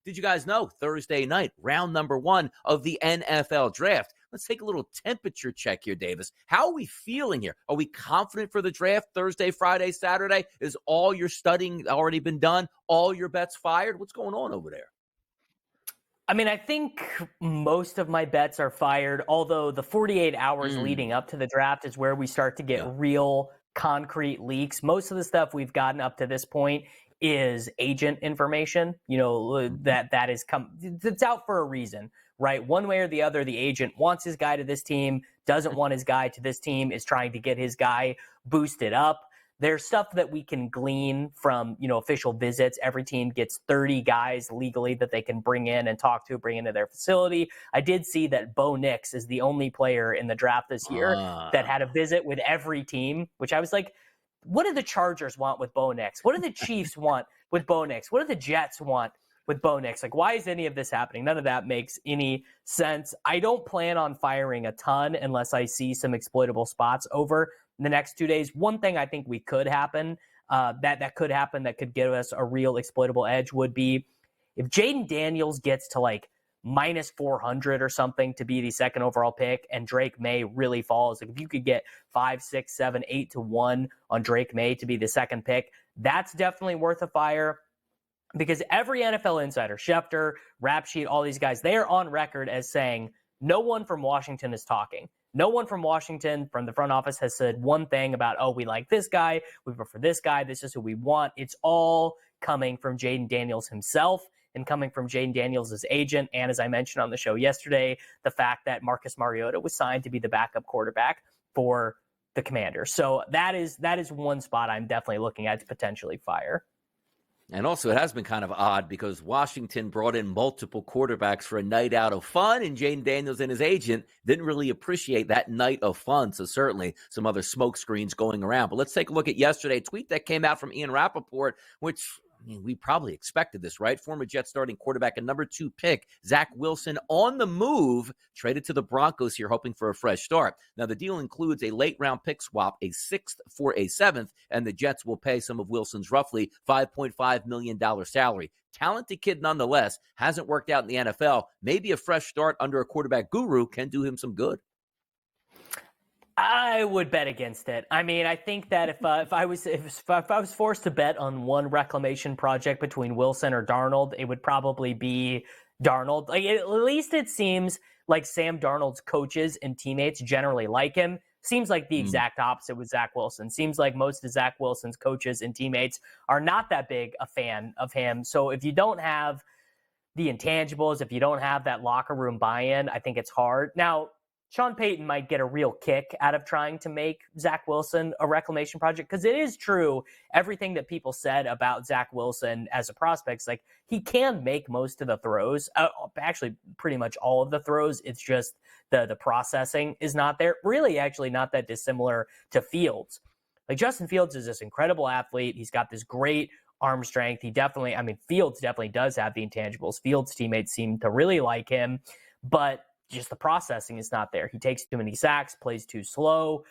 Did you guys know Thursday night, round number 1 of the NFL draft? Let's take a little temperature check here, Davis. How are we feeling here? Are we confident for the draft Thursday, Friday, Saturday? Is all your studying already been done? All your bets fired? What's going on over there? I mean, I think most of my bets are fired, although the 48 hours leading up to the draft is where we start to get real concrete leaks. Most of the stuff we've gotten up to this point is agent information, that is it's out for a reason, right? One way or the other, the agent wants his guy to this team, doesn't want his guy to this team, is trying to get his guy boosted up. There's stuff that we can glean from, official visits. Every team gets 30 guys legally that they can bring in and talk to, bring into their facility. I did see that Bo Nix is the only player in the draft this year that had a visit with every team, which I was like, what do the Chargers want with Bo Nix? What do the Chiefs want with Bo Nix? What do the Jets want with Bo Nix? Like, why is any of this happening? None of that makes any sense. I don't plan on firing a ton unless I see some exploitable spots over the next 2 days. One thing I think that could happen that could give us a real exploitable edge would be if Jaden Daniels gets to like minus 400 or something to be the second overall pick and Drake May really falls. Like if you could get 5, 6, 7, 8 to 1 on Drake May to be the second pick, that's definitely worth a fire. Because every NFL insider, Schefter, Rap Sheet, all these guys, they are on record as saying no one from Washington is talking. No one from Washington, from the front office, has said one thing about, we like this guy, we prefer this guy, this is who we want. It's all coming from Jaden Daniels himself and coming from Jaden Daniels' agent. And as I mentioned on the show yesterday, the fact that Marcus Mariota was signed to be the backup quarterback for the Commanders. So that is one spot I'm definitely looking at to potentially fire. And also, it has been kind of odd because Washington brought in multiple quarterbacks for a night out of fun, and Jaden Daniels and his agent didn't really appreciate that night of fun. So certainly some other smoke screens going around. But let's take a look at yesterday. A tweet that came out from Ian Rappaport, which we probably expected this, right? Former Jets starting quarterback and number 2 pick, Zach Wilson, on the move, traded to the Broncos here, hoping for a fresh start. Now, the deal includes a late-round pick swap, a 6th for a 7th, and the Jets will pay some of Wilson's roughly $5.5 million salary. Talented kid nonetheless, hasn't worked out in the NFL. Maybe a fresh start under a quarterback guru can do him some good. I would bet against it. I mean, I think that if I was forced to bet on one reclamation project between Wilson or Darnold, it would probably be Darnold. Like, at least it seems like Sam Darnold's coaches and teammates generally like him. Seems like the exact opposite with Zach Wilson. Seems like most of Zach Wilson's coaches and teammates are not that big a fan of him. So if you don't have the intangibles, if you don't have that locker room buy-in, I think it's hard. Now, Sean Payton might get a real kick out of trying to make Zach Wilson a reclamation project, because it is true, everything that people said about Zach Wilson as a prospect, like he can make most of the throws, actually pretty much all of the throws. It's just the processing is not there. Really, actually not that dissimilar to Fields. Like Justin Fields is this incredible athlete. He's got this great arm strength. Fields definitely does have the intangibles. Fields' teammates seem to really like him, but just the processing is not there. He takes too many sacks, plays too slow.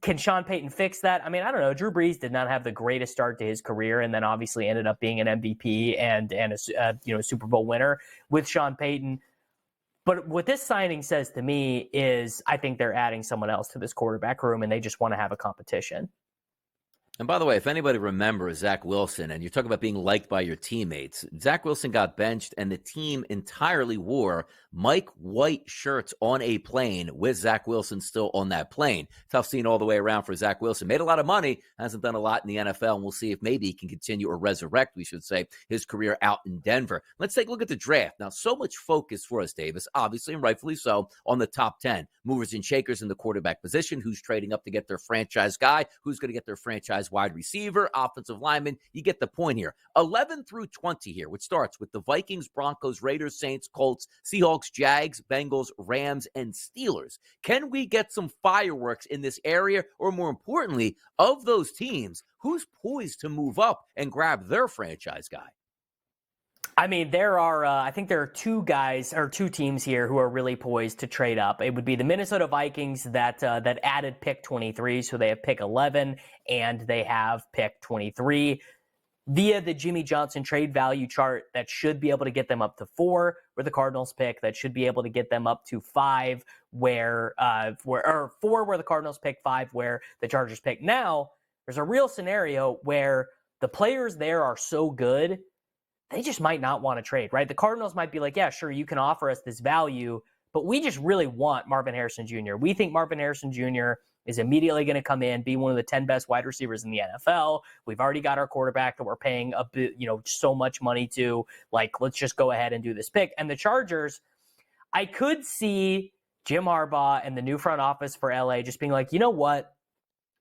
Can Sean Payton fix that? I mean, I don't know. Drew Brees did not have the greatest start to his career, and then obviously ended up being an MVP and a Super Bowl winner with Sean Payton. But what this signing says to me is I think they're adding someone else to this quarterback room, and they just want to have a competition. And by the way, if anybody remembers Zach Wilson, and you're talking about being liked by your teammates, Zach Wilson got benched, and the team entirely wore Mike White shirts on a plane with Zach Wilson still on that plane. Tough scene all the way around for Zach Wilson. Made a lot of money, hasn't done a lot in the NFL, and we'll see if maybe he can continue or resurrect, we should say, his career out in Denver. Let's take a look at the draft. Now, so much focus for us, Davis, obviously, and rightfully so, on the top 10. Movers and shakers in the quarterback position, who's trading up to get their franchise guy, who's going to get their franchise wide receiver, offensive lineman. You get the point here. 11 through 20 here, which starts with the Vikings, Broncos, Raiders, Saints, Colts, Seahawks, Jags, Bengals, Rams, and Steelers. Can we get some fireworks in this area? Or more importantly, of those teams, who's poised to move up and grab their franchise guy? I mean, I think there are two teams here who are really poised to trade up. It would be the Minnesota Vikings that added pick 23, so they have pick 11 and they have pick 23. via the Jimmy Johnson trade value chart that should be able to get them up to 4 where the Cardinals pick, that should be able to get them up to 5 or 4 where the Cardinals pick, 5 where the Chargers pick. Now, there's a real scenario where the players there are so good, they just might not want to trade, right? The Cardinals might be like, yeah, sure, you can offer us this value, but we just really want Marvin Harrison Jr. We think Marvin Harrison Jr. is immediately going to come in, be one of the 10 best wide receivers in the NFL. We've already got our quarterback that we're paying a bit, so much money to. Like, let's just go ahead and do this pick. And the Chargers, I could see Jim Harbaugh and the new front office for LA just being like, you know what?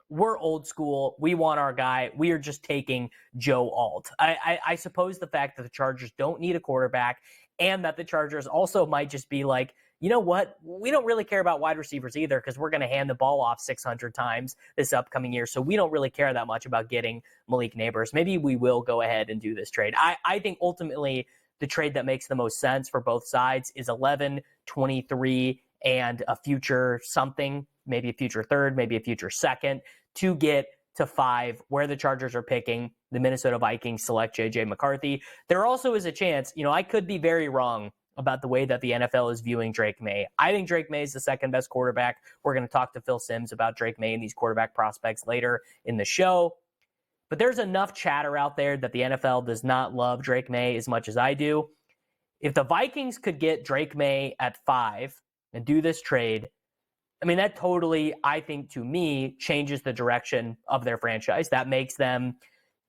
We're old school. We want our guy. We are just taking Joe Alt. I suppose the fact that the Chargers don't need a quarterback and that the Chargers also might just be like, you know what? We don't really care about wide receivers either because we're going to hand the ball off 600 times this upcoming year. So we don't really care that much about getting Malik Neighbors. Maybe we will go ahead and do this trade. I think ultimately the trade that makes the most sense for both sides is 11, 23, and a future something, maybe a future third, maybe a future second, to get to 5 where the Chargers are picking. The Minnesota Vikings select J.J. McCarthy. There also is a chance, I could be very wrong about the way that the NFL is viewing Drake May. I think Drake May is the second best quarterback. We're going to talk to Phil Simms about Drake May and these quarterback prospects later in the show. But there's enough chatter out there that the NFL does not love Drake May as much as I do. If the Vikings could get Drake May at 5 and do this trade, I mean, that totally, I think, to me, changes the direction of their franchise. That makes them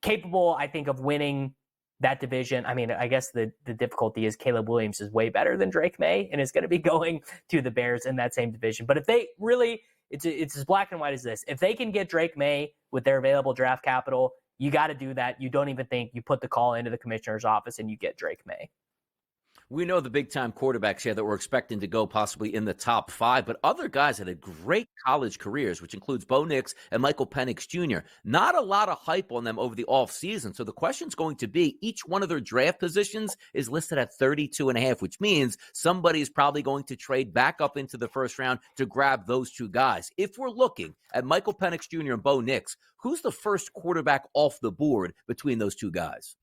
capable, I think, of winning that division. I mean, I guess the difficulty is Caleb Williams is way better than Drake May and is going to be going to the Bears in that same division. But if they really, it's as black and white as this. If they can get Drake May with their available draft capital, you got to do that. You don't even think, you put the call into the commissioner's office and you get Drake May. We know the big-time quarterbacks here that we're expecting to go possibly in the top 5, but other guys that had great college careers, which includes Bo Nix and Michael Penix Jr. Not a lot of hype on them over the offseason. So the question's going to be, each one of their draft positions is listed at 32.5, which means somebody is probably going to trade back up into the first round to grab those 2 guys. If we're looking at Michael Penix Jr. and Bo Nix, who's the first quarterback off the board between those 2 guys?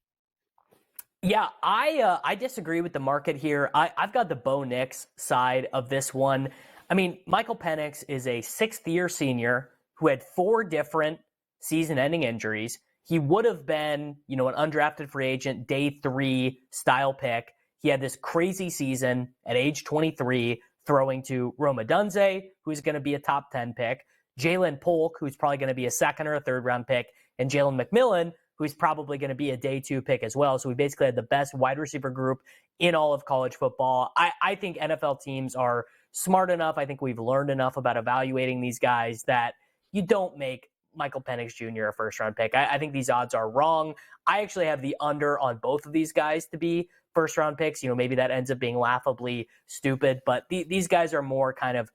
Yeah, I disagree with the market here. I've got the Bo Nix side of this one. I mean, Michael Penix is a 6th-year senior who had 4 different season-ending injuries. He would have been, an undrafted free agent, day 3 style pick. He had this crazy season at age 23, throwing to Rome Odunze, who's going to be a top 10 pick, Jalen Polk, who's probably going to be a 2nd or a 3rd-round pick, and Jalen McMillan, who's probably going to be a day 2 pick as well. So we basically had the best wide receiver group in all of college football. I think NFL teams are smart enough. I think we've learned enough about evaluating these guys that you don't make Michael Penix Jr. a first-round pick. I think these odds are wrong. I actually have the under on both of these guys to be first-round picks. Maybe that ends up being laughably stupid, but these guys are more kind of,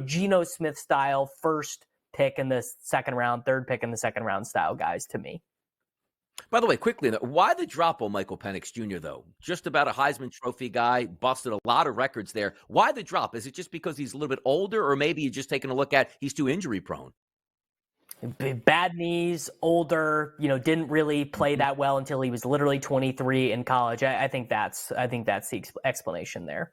Geno Smith style, first pick in the 2nd round, 3rd pick in the 2nd round style guys to me. By the way, quickly, why the drop on Michael Penix Jr., though? Just about a Heisman Trophy guy, busted a lot of records there. Why the drop? Is it just because he's a little bit older, or maybe you're just taking a look at he's too injury prone? Bad knees, older, didn't really play that well until he was literally 23 in college. I think that's the explanation there.